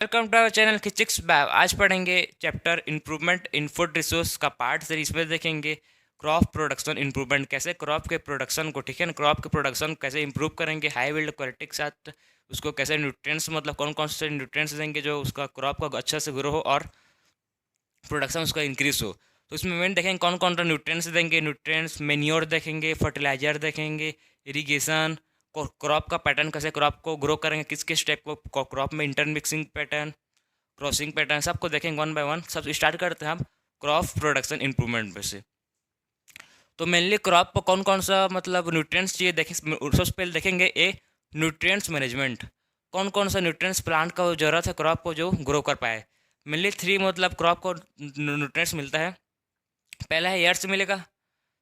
Welcome to our channel किचिक्स बैब। आज पढ़ेंगे chapter improvement in food resource का पार्ट सीरीज में देखेंगे क्रॉप प्रोडक्शन इम्प्रूवमेंट, कैसे क्रॉप के प्रोडक्शन को, ठीक है ना, क्रॉप के प्रोडक्शन कैसे इंप्रूव करेंगे हाई विल्ड क्वालिटी के साथ। उसको कैसे न्यूट्रिएंट्स, मतलब कौन कौन से न्यूट्रिएंट्स देंगे जो उसका क्रॉप का अच्छा से ग्रो हो और प्रोडक्शन उसका इंक्रीज हो। तो इसमें मेन देखेंगे कौन कौन सा न्यूट्रिएंट्स देंगे, न्यूट्रिएंट्स, मेन्योर देखेंगे, फर्टिलाइजर देखेंगे, इरीगेशन, क्रॉप का पैटर्न, कैसे क्रॉप को ग्रो करेंगे, किस किस टाइप को क्रॉप में इंटरमिक्सिंग पैटर्न, क्रॉसिंग पैटर्न, सबको देखेंगे वन बाय वन। सब स्टार्ट करते हैं हम क्रॉप प्रोडक्शन इंप्रूवमेंट में से। तो मेनली क्रॉप को कौन कौन सा मतलब न्यूट्रिएंट्स चाहिए देखें। सबसे पहले देखेंगे न्यूट्रिएंट्स मैनेजमेंट, कौन कौन सा न्यूट्रिएंट्स प्लांट का ज़रूरत है क्रॉप को जो ग्रो कर पाए। मेनली थ्री मतलब क्रॉप को न्यूट्रिएंट्स मिलता है। पहला है एयर से मिलेगा,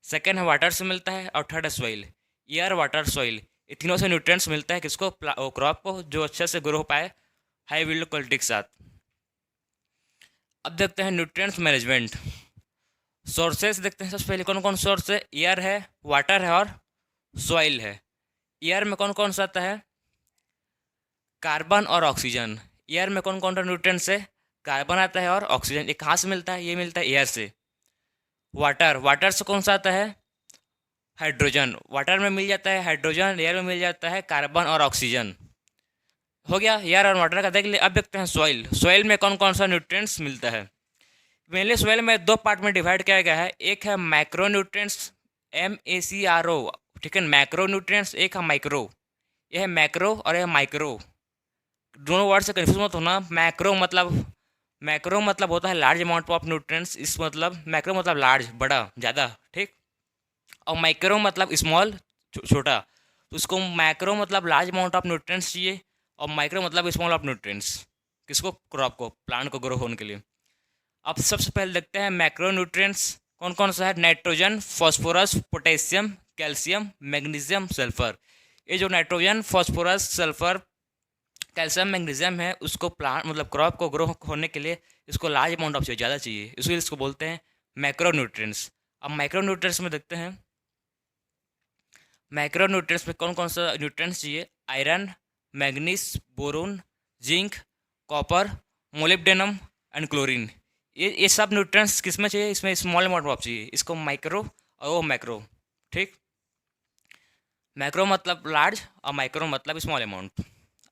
सेकेंड है वाटर से मिलता है, और थर्ड है सॉइल। एयर, वाटर, सॉइल, ये तीनों से न्यूट्रिएंट्स मिलता है किसको, क्रॉप को, जो अच्छे से ग्रो हो पाए हाई विल्ड क्वालिटी के साथ। अब देखते हैं न्यूट्रिएंट्स मैनेजमेंट। सोर्सेस देखते हैं सबसे पहले कौन कौन सोर्स है। एयर है, वाटर है और सॉइल है। एयर में कौन कौन सा आता है, कार्बन और ऑक्सीजन। एयर में कौन कौन सा न्यूट्रिएंट्स है, कार्बन आता है और ऑक्सीजन। ये कहाँ से मिलता है, ये मिलता है एयर से। वाटर, वाटर से कौन सा आता है, हाइड्रोजन। वाटर में मिल जाता है हाइड्रोजन, एयर में मिल जाता है कार्बन और ऑक्सीजन। हो गया एयर और वाटर का, देख ले। अब देखते हैं सॉइल। सॉइल में कौन कौन सा न्यूट्रिएंट्स मिलता है। मेनली सॉइल में दो पार्ट में डिवाइड किया गया है। एक है मैक्रो न्यूट्रिएंट्स, MACRO, ठीक है, मैक्रो न्यूट्रिएंट्स। एक है माइक्रो, यह है मैक्रो और यह माइक्रो। दोनों वर्ड से कन्फ्यूज मत होना। मैक्रो मतलब होता है लार्ज अमाउंट ऑफ न्यूट्रिएंट्स, इस मतलब मैक्रो मतलब लार्ज, बड़ा, ज़्यादा, ठीक। और माइक्रो मतलब स्मॉल, छोटा। तो उसको मैक्रो मतलब लार्ज अमाउंट ऑफ न्यूट्रिएंट्स चाहिए, और माइक्रो मतलब स्मॉल ऑफ न्यूट्रिएंट्स, किसको, क्रॉप को, प्लांट को ग्रो होने के लिए। अब सबसे पहले देखते हैं मैक्रो न्यूट्रिएंट्स कौन कौन सा है। Nitrogen, phosphorus, potassium, calcium, magnesium, sulphur. ये जो nitrogen, phosphorus, sulphur, calcium, magnesium है, उसको प्लांट मतलब क्रॉप को ग्रो होने के लिए इसको लार्ज अमाउंट ऑफ चाहिए, ज़्यादा चाहिए, इसलिए इसको बोलते हैं मैक्रो न्यूट्रिएंट्स। अब माइक्रो न्यूट्रिएंट्स में देखते हैं। माइक्रो न्यूट्रिएंट्स में कौन कौन सा न्यूट्रिएंट्स चाहिए। Iron, manganese, boron, zinc, copper, molybdenum and chlorine. ये सब न्यूट्रिएंट्स किस में चाहिए, इसमें स्मॉल अमाउंट ऑफ चाहिए, इसको माइक्रो और वो मैक्रो, ठीक। मैक्रो मतलब लार्ज और माइक्रो मतलब स्मॉल अमाउंट।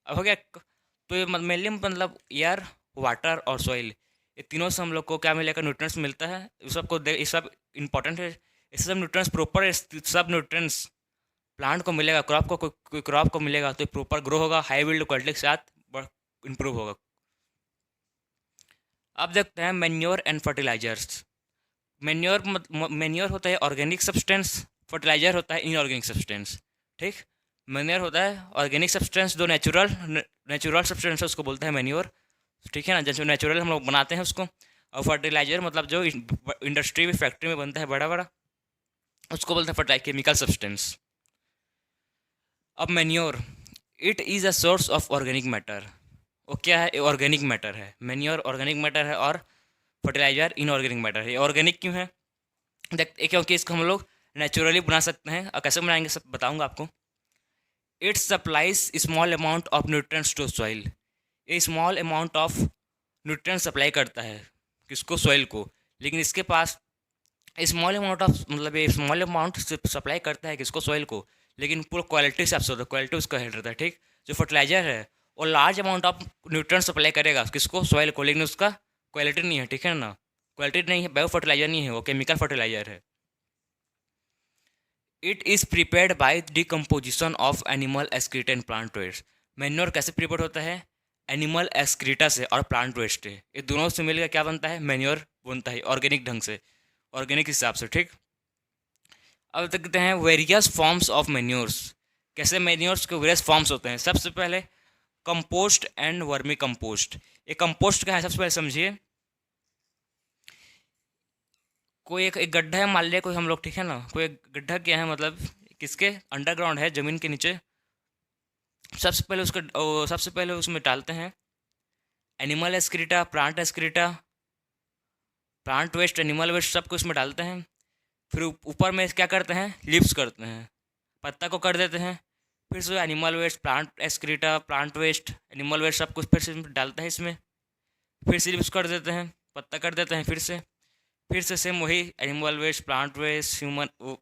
अब हो गया। तो ये मेनली मतलब एयर, वाटर और सॉइल, ये तीनों से हम लोग को क्या मिलेगा, न्यूट्रिएंट्स मिलता है। इस सबको ये सब इंपॉर्टेंट है। ये सब न्यूट्रिएंट्स प्रॉपर, सब न्यूट्रिएंट्स प्लांट को मिलेगा, क्रॉप को, कोई क्रॉप को मिलेगा तो प्रॉपर ग्रो होगा, हाई विल्ड क्वालिटी के साथ इंप्रूव होगा। अब देखते हैं मैन्योर एंड फर्टिलाइजर्स। मैन्योर होता है ऑर्गेनिक सब्सटेंस, फर्टिलाइजर होता है इनऑर्गेनिक सब्सटेंस, ठीक। मैन्योर होता है ऑर्गेनिक सब्सटेंस, जो नेचुरल सब्सटेंस है उसको बोलते हैं मैन्योर, ठीक है ना, जैसे नेचुरल हम लोग बनाते हैं उसको। और फर्टिलाइजर मतलब जो इंडस्ट्री में, फैक्ट्री में बनता है बड़ा बड़ा, उसको बोलते हैं फर्टिलाइजर, केमिकल सब्सटेंस। अब manure, it is a source of organic matter. वो क्या है, ऑर्गेनिक मैटर है। मैन्योर ऑर्गेनिक मैटर है और फर्टिलाइजर इनऑर्गेनिक मैटर है। ऑर्गेनिक क्यों है, देखते, क्योंकि इसको हम लोग नेचुरली बना सकते हैं। और कैसे बनाएंगे सब बताऊंगा आपको। It supplies small amount of nutrients to soil. ये small amount of nutrient supply करता है किसको, सॉइल को। लेकिन इसके पास स्मॉल अमाउंट ऑफ मतलब ये स्मॉल अमाउंट सप्लाई करता है किसको, सॉइल को, लेकिन पूरा क्वालिटी से आपसे होता है, क्वालिटी उसका हेड रहता है, ठीक। जो फर्टिलाइजर है वो large amount of nutrient supply करेगा किसको, सॉइल को, लेकिन उसका क्वालिटी नहीं है, ठीक है ना। क्वालिटी नहीं है, बायो फर्टिलाइजर नहीं है, वो केमिकल फर्टिलाइजर है। It is prepared by decomposition of animal excreta and plant waste. Manure कैसे प्रिपेयर होता है, एनिमल एक्सक्रीटा से और प्लांट वेस्ट से, ये दोनों से मिलकर क्या बनता है, मैन्योर बनता है, ऑर्गेनिक ढंग से, ऑर्गेनिक हिसाब से, ठीक। अब देखते हैं वेरियस फॉर्म्स ऑफ मैन्योर्स। कैसे मैन्योर्स के वेरियस फॉर्म्स होते हैं। सबसे पहले कंपोस्ट एंड वर्मी कंपोस्ट। ये कंपोस्ट क्या है सबसे पहले समझिए। कोई एक गड्ढा है, मान लिया कोई हम लोग, ठीक है ना, कोई एक गड्ढा क्या है मतलब किसके अंडरग्राउंड है, ज़मीन के नीचे। सबसे पहले उसमें डालते हैं animal excreta, plant excreta, plant waste, animal waste, सब कुछ उसमें डालते हैं। फिर ऊपर में क्या करते हैं, लिप्स करते हैं, पत्ता को कर देते हैं। फिर से animal waste, plant excreta, plant waste, animal waste सब कुछ फिर से डालते हैं इसमें, फिर से यूज़ कर देते हैं, पत्ता कर देते हैं फिर से सेम वही animal waste, plant waste, human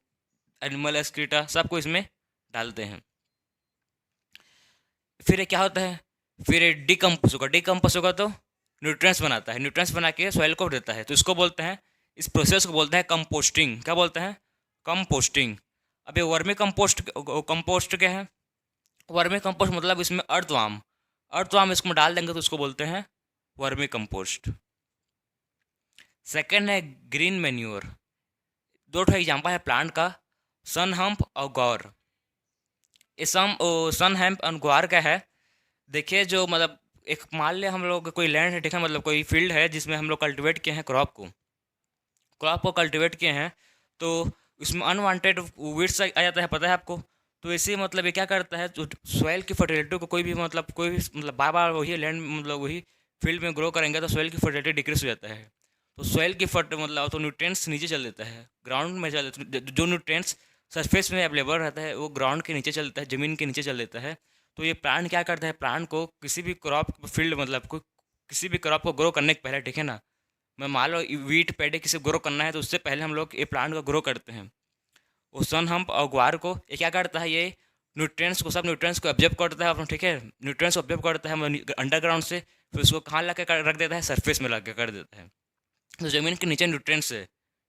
animal excreta सबको इसमें डालते हैं। फिर ये क्या होता है, फिर ये डिकम्पोज होगा तो न्यूट्रिएंट्स बनाता है, न्यूट्रिएंट्स बना के सॉइल को देता है, तो इसको बोलते हैं, इस प्रोसेस को बोलते हैं कंपोस्टिंग। क्या बोलते हैं? कंपोस्टिंग। अब ये वर्मी कंपोस्ट क्या है? वर्मी कंपोस्ट मतलब इसमें अर्थवाम इसको डाल देंगे तो उसको बोलते हैं वर्मी कंपोस्ट। सेकेंड है ग्रीन मैन्योर। दो एग्जाम्पल है प्लांट का, सन हम्प और गौर। ये सन हम्प और ग्वार क्या है, देखिए जो मतलब एक मान लिया हम लोग कोई लैंड है, ठीक है, मतलब कोई फील्ड है जिसमें हम लोग कल्टिवेट किए हैं क्रॉप को कल्टिवेट किए हैं, तो उसमें अनवांटेड वीड्स आ जाता है, पता है आपको। तो इसी मतलब ये क्या करता है, जो सॉइल की फर्टिलिटी को कोई भी मतलब बार बार वही लैंड मतलब वही फील्ड में ग्रो करेंगे तो सॉइल की फर्टिलिटी डिक्रीज हो जाता है। तो सॉइल की मतलब तो न्यूट्रिएंट्स नीचे चल देता है, ग्राउंड में चल जो न्यूट्रिएंट्स सरफेस में अवेलेबल रहता है वो ग्राउंड के नीचे चलता है, ज़मीन के नीचे चल देता है। तो ये प्लांट क्या करता है, प्लांट को किसी भी क्रॉप फील्ड मतलब किसी भी क्रॉप को ग्रो करने के पहले, ठीक है ना, मैं मान लो वीट पैडी किसी ग्रो करना है तो उससे पहले हम लोग ये प्लांट को ग्रो करते हैं। वो सन हम्प और ग्वार को ये क्या करता है, ये सब न्यूट्रिएंट्स को ऑब्जर्व करता है अपना, ठीक है, न्यूट्रिएंट्स को ऑब्जर्व करता है अंडरग्राउंड से, फिर उसको कहाँ ला के रख देता है, सरफेस में ला के कर देता है। तो ज़मीन के नीचे न्यूट्रिएंट्स है,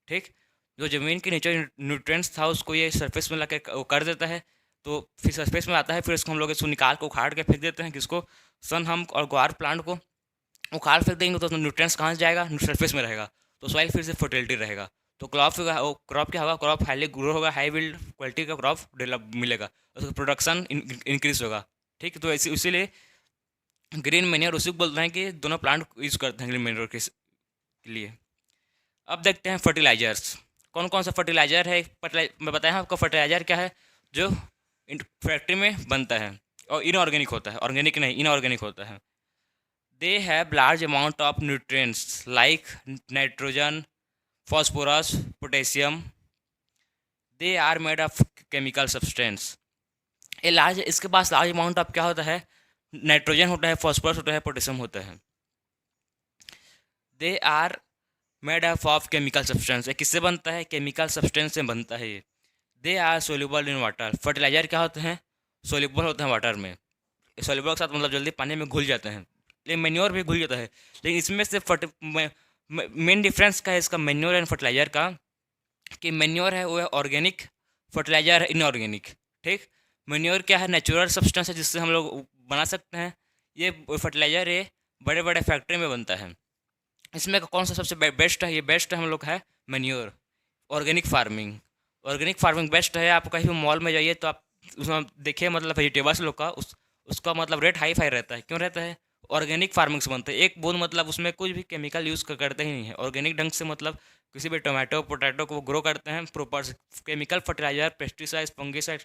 ठीक, जो ज़मीन के नीचे न्यूट्रिएंट्स था उसको ये सरफेस में ला के कर देता है। तो फिर सरफेस में आता है, फिर इसको हम लोग इसको निकाल को उखाड़ के फेंक देते हैं, किसको, सन हम्प और ग्वार प्लांट को उखाड़ फेंक देंगे तो न्यूट्रिएंट्स कहाँ से जाएगा, सरफेस में रहेगा, तो सॉइल फिर से फर्टिलिटी रहेगा। तो क्रॉप क्या होगा, क्रॉप हाईली ग्रो होगा, हाई बिल्ड क्वालिटी का क्रॉप डेवलप मिलेगा, उसका प्रोडक्शन इंक्रीज होगा, ठीक। तो इसीलिए ग्रीन मैन्योर उसी को बोलते हैं कि दोनों प्लांट यूज़ करते हैं ग्रीन मैन्योर के लिए। अब देखते हैं फर्टिलाइजर्स, कौन कौन सा फर्टिलाइजर है। मैं बताया आपको फर्टिलाइजर क्या है, जो फैक्ट्री में बनता है और इनऑर्गेनिक होता है, ऑर्गेनिक नहीं इनऑर्गेनिक होता है। They have large amount of nutrients like nitrogen, phosphorus, potassium. They are made of chemical substance. ये लार्ज, इसके पास लार्ज अमाउंट ऑफ क्या होता है, नाइट्रोजन होता है, फॉस्फोरस होता है, पोटेशियम होता है। They are made of chemical substance. ये किससे बनता है, केमिकल सब्सटेंस से बनता है ये। They are soluble in water. Fertiliser क्या होते हैं, सोल्यूबल होते हैं वाटर में, सोल्यूबल के साथ मतलब जल्दी पानी में घुल जाते हैं, लेकिन मैन्योर भी घुल जाता है। लेकिन इसमें से मेन डिफरेंस का है इसका मैन्योर एंड फर्टिलाइजर का, कि मैन्योर है वो है ऑर्गेनिक, फर्टिलाइजर है इनऑर्गेनिक, ठीक। मैन्योर क्या है, नेचुरल सब्सटेंस है जिससे हम लोग बना सकते हैं। ये फर्टिलाइजर ये बड़े बड़े फैक्ट्री में बनता है। इसमें कौन सा सबसे बेस्ट है, ये बेस्ट हम लोग है मैन्योर। ऑर्गेनिक फार्मिंग बेस्ट है। आप कहीं भी मॉल में जाइए तो आप उसमें देखिए मतलब वेजिटेबल्स लोग का उसका मतलब रेट हाई फाई रहता है, क्यों रहता है, ऑर्गेनिक फार्मिंग से बनते हैं। एक बूंद मतलब उसमें कुछ भी केमिकल यूज़ करते ही नहीं है, ऑर्गेनिक ढंग से मतलब किसी भी टोमेटो पोटैटो को वो ग्रो करते हैं proper, chemical fertiliser, pesticide, fungicide,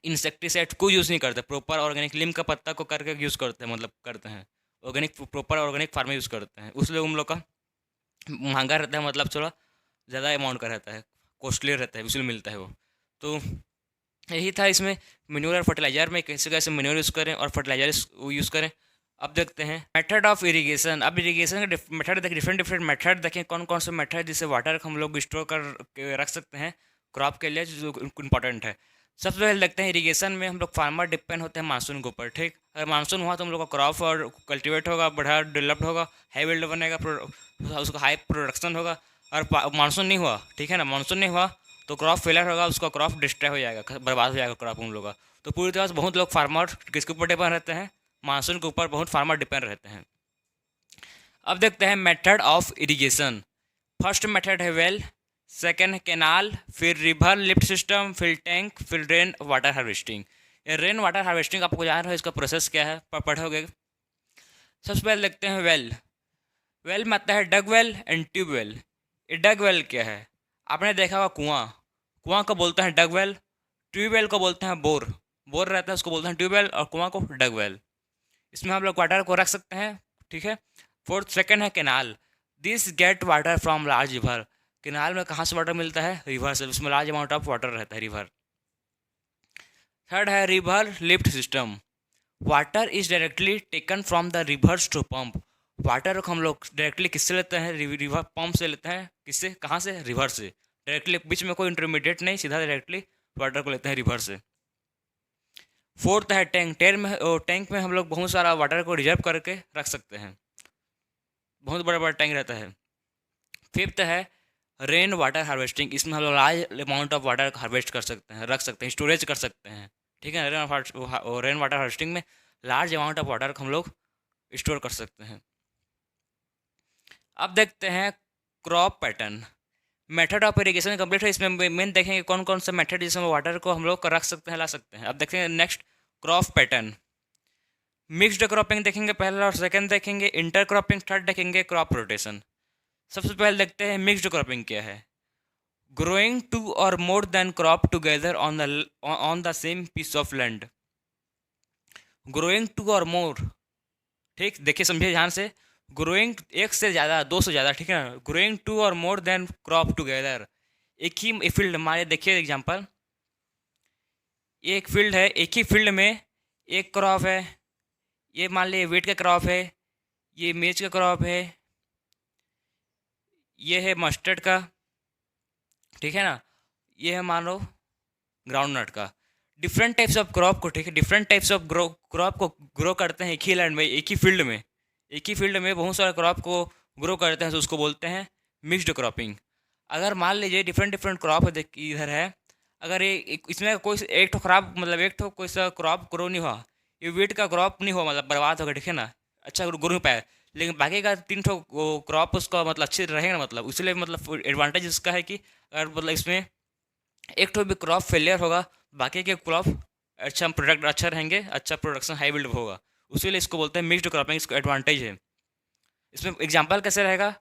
insecticide कोई यूज़ नहीं करते, प्रॉपर ऑर्गेनिक नीम का पत्ता को करके यूज़ करते हैं, मतलब करते हैं organic, proper organic farming use करते हैं। उसलिए उन लोग का महंगा रहता है, मतलब थोड़ा ज़्यादा अमाउंट का रहता है, कॉस्टली रहता है, इसलिए मिलता है वो। तो यही था इसमें मैन्योर और फर्टिलाइजर में, कैसे कैसे मैन्योर यूज़ करें और फर्टिलाइजर यूज़ करें। अब देखते हैं मेथड ऑफ इरिगेशन। अब इरिगेशन का मेथड देखें, डिफरेंट मेथड देखें कौन कौन से मेथड जिससे वाटर हम लोग स्टोर कर के रख सकते हैं क्रॉप के लिए, जो इंपॉर्टेंट है। सबसे पहले देखते हैं इरिगेशन में हम लोग फार्मर डिपेंड होते हैं मानसून के ऊपर, ठीक। अगर मानसून हुआ तो हम लोग का क्रॉप और कल्टिवेट होगा, बढ़िया डेवलप्ड होगा, हाई बिल्ड बनेगा, उसका हाई प्रोडक्शन होगा। और मानसून नहीं हुआ, ठीक है ना, मानसून नहीं हुआ तो क्रॉप फेलर होगा, उसका क्रॉप डिस्ट्रॉय हो जाएगा, बर्बाद हो जाएगा क्रॉप उन लोग का। तो पूरी तरह से बहुत लोग फार्मर किसके ऊपर डिपेंड रहते हैं, मानसून के ऊपर बहुत फार्मर डिपेंड रहते हैं। अब देखते हैं method of irrigation. First method है वेल, सेकेंड है कैनाल, फिर रिवर लिफ्ट सिस्टम, फिर टैंक, फिर रेन वाटर हार्वेस्टिंग। ये रेन वाटर हार्वेस्टिंग आपको जान रहे हो इसका प्रोसेस क्या है, पढ़ोगे। सबसे पहले देखते हैं वेल। वेल में आता है डग वेल एंड ट्यूब वेल। ये डग वेल क्या है, आपने देखा होगा कुआं, कुआं को बोलते हैं डग वेल, ट्यूबवेल को बोलते हैं बोर, बोर रहता है उसको बोलते हैं ट्यूबवेल, और कुआं को डग वेल। इसमें हम लोग वाटर को रख सकते हैं, ठीक है। फोर्थ सेकंड है canal. This get water from large river. Canal में कहाँ से वाटर मिलता है, रिवर से, उसमें लार्ज अमाउंट ऑफ वाटर रहता है, रिवर। थर्ड है river lift system. Water is directly taken from the rivers to pump. Water को हम लोग डायरेक्टली किससे लेते हैं? रिवर पंप से लेते हैं। किससे? कहाँ से? रिवर से डायरेक्टली, बीच में कोई इंटरमीडिएट नहीं, सीधा डायरेक्टली वाटर को लेते हैं रिवर से। फोर्थ है टैंक। टैंक में हम लोग बहुत सारा वाटर को रिजर्व करके रख सकते हैं, बहुत बड़ा बड़ा टैंक रहता है। फिफ्थ है रेन वाटर हार्वेस्टिंग। इसमें हम लोग large amount of water harvest कर सकते हैं, रख सकते हैं, स्टोरेज कर सकते हैं। ठीक है, रेन वाटर हार्वेस्टिंग में लार्ज अमाउंट ऑफ वाटर को हम लोग स्टोर कर सकते हैं। अब देखते हैं crop pattern. Method of irrigation complete है। इसमें मेन देखेंगे कौन कौन सा मेथड जिसमें वाटर को हम लोग रख सकते हैं, ला सकते हैं। अब देखेंगे next crop pattern. Mixed cropping देखेंगे पहला और सेकंड देखेंगे, इंटर क्रॉपिंग थर्ड देखेंगे, क्रॉप रोटेशन। सबसे पहले देखते हैं मिक्स्ड क्रॉपिंग क्या है। Growing two or more than crop together on the same piece of land. Growing two or more, ठीक, देखिए समझिए ध्यान से। ग्रोइंग एक से ज़्यादा, दो से ज़्यादा, ठीक है ना। Growing two or more than crop together, एक ही फील्ड हमारे, देखिए एग्जांपल, एक फील्ड है, एक ही फील्ड में एक क्रॉप है। ये मान लीजिए वीट का क्रॉप है, ये मिर्च का क्रॉप है, ये है मस्टर्ड का, ठीक है ना, ये है मान लो ग्राउंड नट का। डिफरेंट टाइप्स ऑफ क्रॉप को, ठीक है, डिफरेंट टाइप्स ऑफ क्रॉप को ग्रो करते हैं एक ही लैंड में, एक ही फील्ड में। एक ही फील्ड में बहुत सारे क्रॉप को ग्रो करते हैं, तो उसको बोलते हैं मिक्स्ड क्रॉपिंग। अगर मान लीजिए डिफरेंट डिफरेंट क्रॉप इधर है, अगर ये इसमें कोई एक तो खराब, मतलब एक तो कोई सा क्रॉप ग्रो नहीं हुआ, ये वीट का क्रॉप नहीं हुआ, मतलब बर्बाद हो गया, ठीक है ना, अच्छा ग्रो नहीं पाया। लेकिन बाकी का तीन ठो क्रॉप उसका मतलब अच्छे रहेगा ना, मतलब इसलिए मतलब एडवांटेज इसका है कि अगर मतलब इसमें एक तो भी क्रॉप फेलियर होगा, बाकी के क्रॉप अच्छा प्रोडक्ट अच्छा रहेंगे, अच्छा प्रोडक्शन हाई बिल्ड होगा, उसीलिए इसको बोलते हैं मिक्स्ड क्रॉपिंग, इसको एडवांटेज है। इसमें एग्जांपल कैसे रहेगा?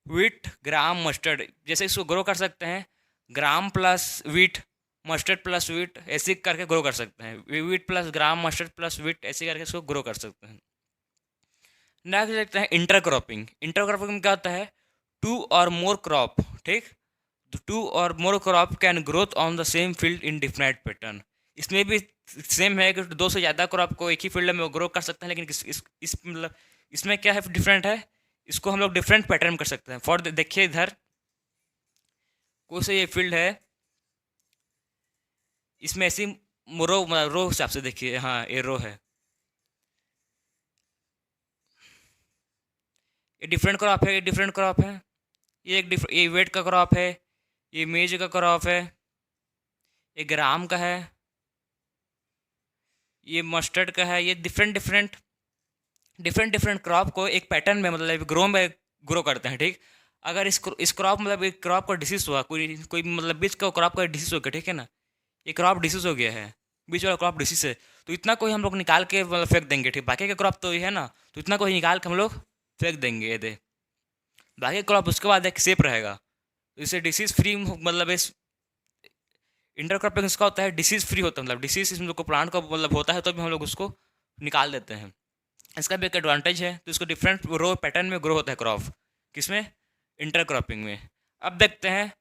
वीट ग्राम मस्टर्ड, जैसे इसको ग्रो कर सकते हैं, gram plus wheat, mustard plus wheat, ऐसे करके ग्रो कर सकते हैं। वीट प्लस ग्राम, मस्टर्ड प्लस वीट, ऐसे करके इसको ग्रो कर सकते हैं। नेक्स्ट देखते हैं इंटर क्रॉपिंग। इंटर क्रॉपिंग में क्या होता है? टू और मोर क्रॉप, ठीक, to or more crop can growth on the same field in different pattern. इसमें भी सेम है कि दो से ज़्यादा क्रॉप को एक ही फील्ड में ग्रो कर सकते हैं, लेकिन इस मतलब इसमें क्या है डिफरेंट है, इसको हम लोग डिफरेंट पैटर्न कर सकते हैं। फॉर देखिए इधर कोई से ये फील्ड है, इसमें ऐसी रो हिसाब से देखिए, हाँ ये रो है, ये डिफरेंट क्रॉप है, ये डिफरेंट क्रॉप है, ये वेट का क्रॉप है, ये मेज का क्रॉप है, ये ग्राम का है, ये मस्टर्ड का है। ये डिफरेंट डिफरेंट क्रॉप को एक पैटर्न में मतलब ग्रो करते हैं, ठीक। अगर इस क्रॉप मतलब एक क्रॉप का डिसीज हुआ, कोई कोई मतलब बीच का क्रॉप का डिसीज हो गया, ठीक है ना, ये क्रॉप डिसीज हो गया है, बीच वाला क्रॉप डिसीज है, तो इतना कोई हम लोग निकाल के मतलब फेंक देंगे, ठीक। बाकी का क्रॉप तो ये है ना, तो इतना कोई निकाल के हम लोग फेंक देंगे, ये दे बाकी क्रॉप उसके बाद एक सेप रहेगा। तो इससे डिसीज फ्री, मतलब इस इंटर क्रॉपिंग इसका होता है डिसीज फ्री होता है, मतलब डिसीज हम लोग को प्लांट का मतलब होता है तो भी हम लोग उसको निकाल देते हैं। इसका भी एक एडवांटेज है, तो इसको डिफरेंट रो पैटर्न में ग्रो होता है क्रॉप, किसमें? इंटर क्रॉपिंग में। अब देखते हैं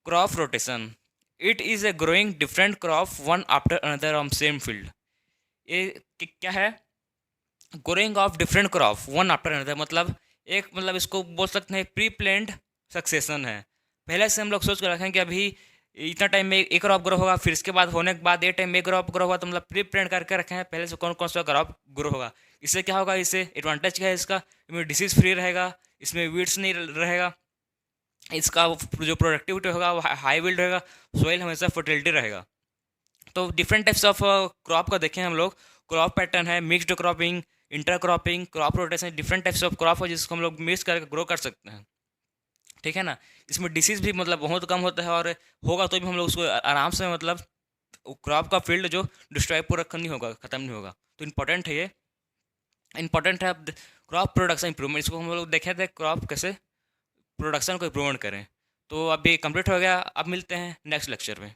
crop rotation. It is a growing different crop one after another on same field. ये क्या है? Growing of different crop one after another, मतलब एक, मतलब इसको बोल सकते हैं प्री प्लान्ड सक्सेशन है। पहले से हम लोग सोच कर रखें कि अभी इतना टाइम में एक क्रॉप ग्रो होगा, फिर इसके बाद होने के बाद ये टाइम में एक क्रॉप ग्रो होगा, तो मतलब प्री प्लान करके रखे हैं पहले से कौन कौन सा क्रॉप ग्रो होगा। इससे क्या होगा? इससे एडवांटेज क्या है इसका? इसमें डिसीज फ्री रहेगा, इसमें वीड्स नहीं रहेगा, इसका जो प्रोडक्टिविटी होगा वो हाई बिल्ड रहेगा, सोइल हमेशा फर्टिलिटी रहेगा। तो डिफरेंट टाइप्स ऑफ क्रॉप का देखें हम लोग, क्रॉप पैटर्न है, mixed cropping, inter cropping, crop rotation, different types of crop है जिसको हम लोग मिक्स करके ग्रो कर सकते हैं, ठीक है ना। इसमें डिसीज भी मतलब बहुत कम होता है, और होगा तो भी हम लोग उसको आराम से मतलब क्रॉप का फील्ड जो डिस्ट्रॉय पूरा नहीं होगा, ख़त्म नहीं होगा। तो इम्पोर्टेंट है, ये इम्पोर्टेंट है। अब क्रॉप प्रोडक्शन इंप्रूवमेंट, इसको हम लोग देखे थे क्रॉप कैसे प्रोडक्शन को इम्प्रूवमेंट करें। तो अभी कंप्लीट हो गया, अब मिलते हैं नेक्स्ट लेक्चर में।